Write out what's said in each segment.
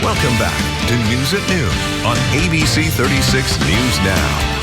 Welcome back to News at Noon on ABC 36 News Now.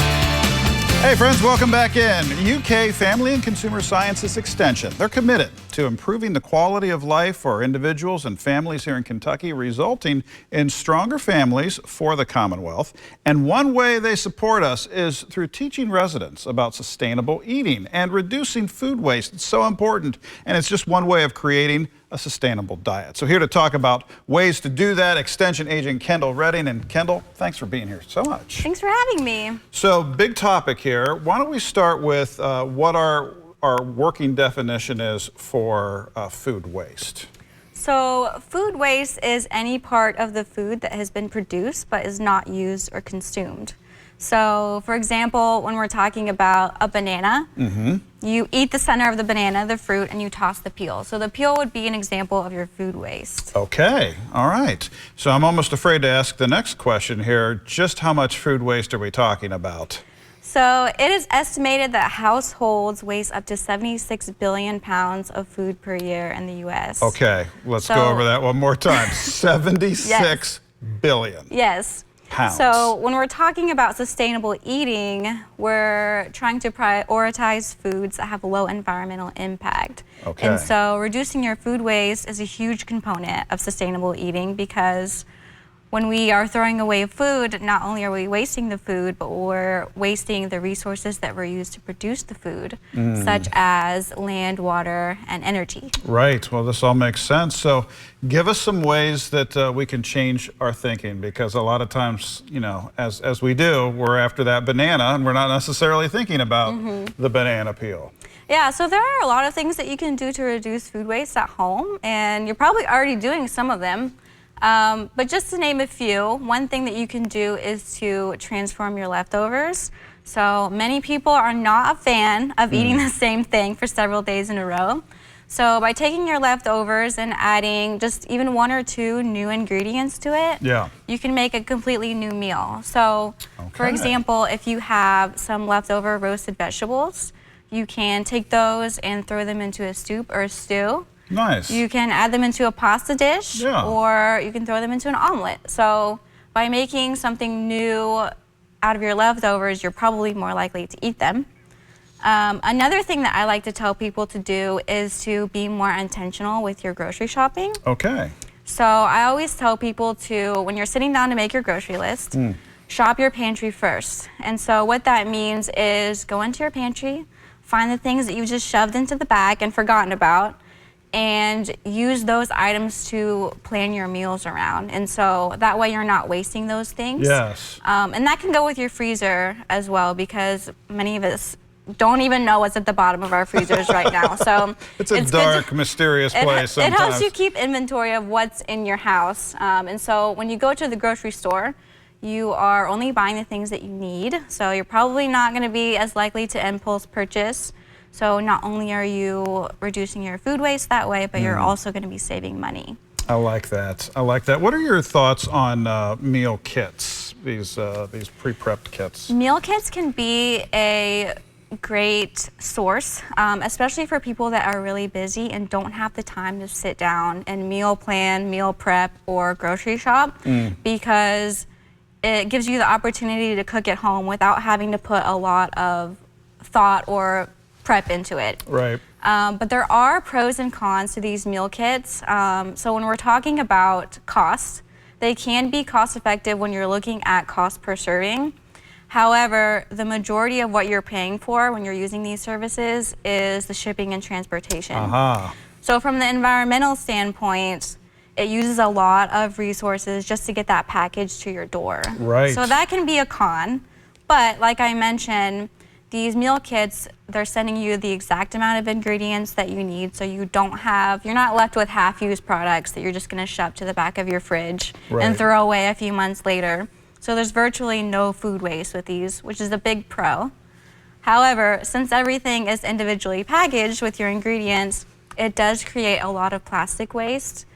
Hey friends, welcome back in. UK Family and Consumer Sciences Extension. They're committed to improving the quality of life for individuals and families here in Kentucky, resulting in stronger families for the Commonwealth. And one way they support us is through teaching residents about sustainable eating and reducing food waste. It's so important, and it's just one way of creating a sustainable diet. So here to talk about ways to do that, Extension Agent Kendyl Redding. And Kendyl, thanks for being here so much. Thanks for having me. So big topic here. Why don't we start with what our working definition is for food waste? So food waste is any part of the food that has been produced but is not used or consumed. So for example, when we're talking about a banana, you eat the center of the banana, the fruit, and you toss the peel. So the peel would be an example of your food waste. Okay, all right. So I'm almost afraid to ask the next question here. Just how much food waste are we talking about? So it is estimated that households waste up to 76 billion pounds of food per year in the U.S. Okay, let's go over that one more time. 76 billion. Yes. Pounds. So when we're talking about sustainable eating, we're trying to prioritize foods that have low environmental impact. Okay. And so reducing your food waste is a huge component of sustainable eating, because when we are throwing away food, not only are we wasting the food, but we're wasting the resources that were used to produce the food, such as land, water, and energy. Right. Well, this all makes sense. So give us some ways that we can change our thinking, because a lot of times, you know, as we do, we're after that banana and we're not necessarily thinking about the banana peel. Yeah, so there are a lot of things that you can do to reduce food waste at home, and you're probably already doing some of them. But just to name a few, one thing that you can do is to transform your leftovers. So many people are not a fan of eating the same thing for several days in a row. So by taking your leftovers and adding just even one or two new ingredients to it, you can make a completely new meal. So for example, if you have some leftover roasted vegetables, you can take those and throw them into a soup or a stew. Nice. You can add them into a pasta dish, or you can throw them into an omelet. So by making something new out of your leftovers, you're probably more likely to eat them. Another thing that I like to tell people to do is to be more intentional with your grocery shopping. Okay. So I always tell people to, when you're sitting down to make your grocery list, shop your pantry first. And so what that means is go into your pantry, find the things that you just shoved into the bag and forgotten about, and use those items to plan your meals around. And so that way you're not wasting those things. Yes. And that can go with your freezer as well, because many of us don't even know what's at the bottom of our freezers right now. So it's a dark, mysterious place sometimes. It helps you keep inventory of what's in your house. And so when you go to the grocery store, you are only buying the things that you need. So you're probably not going to be as likely to impulse purchase. So not only are you reducing your food waste that way, but you're also going to be saving money. I like that. I like that. What are your thoughts on meal kits, these pre-prepped kits? Meal kits can be a great source, especially for people that are really busy and don't have the time to sit down and meal plan, meal prep, or grocery shop, because it gives you the opportunity to cook at home without having to put a lot of thought or prep into it. Right. But there are pros and cons to these meal kits. So when we're talking about cost, they can be cost effective when you're looking at cost per serving. However, the majority of what you're paying for when you're using these services is the shipping and transportation. So from the environmental standpoint, it uses a lot of resources just to get that package to your door. Right. So that can be a con. But like I mentioned, these meal kits, they're sending you the exact amount of ingredients that you need, so you're not left with half-used products that you're just gonna shove to the back of your fridge and throw away a few months later. So there's virtually no food waste with these, which is a big pro. However, since everything is individually packaged with your ingredients, it does create a lot of plastic waste.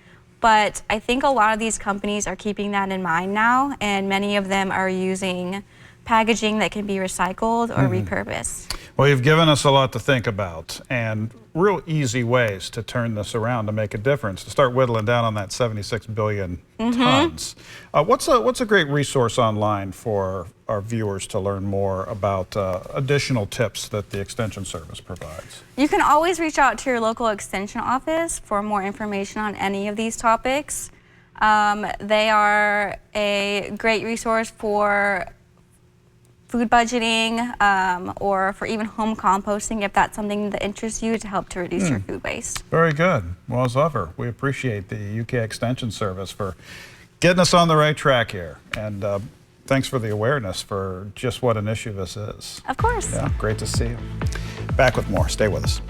But I think a lot of these companies are keeping that in mind now, and many of them are using packaging that can be recycled or repurposed. Well, you've given us a lot to think about, and real easy ways to turn this around to make a difference, to start whittling down on that 76 billion tons. What's a great resource online for our viewers to learn more about additional tips that the Extension Service provides? You can always reach out to your local Extension office for more information on any of these topics. They are a great resource for food budgeting or for even home composting if that's something that interests you to help to reduce your food waste. Very good. Well, as ever, we appreciate the UK Extension Service for getting us on the right track here. And thanks for the awareness for just what an issue this is. Of course. Yeah, great to see you. Back with more. Stay with us.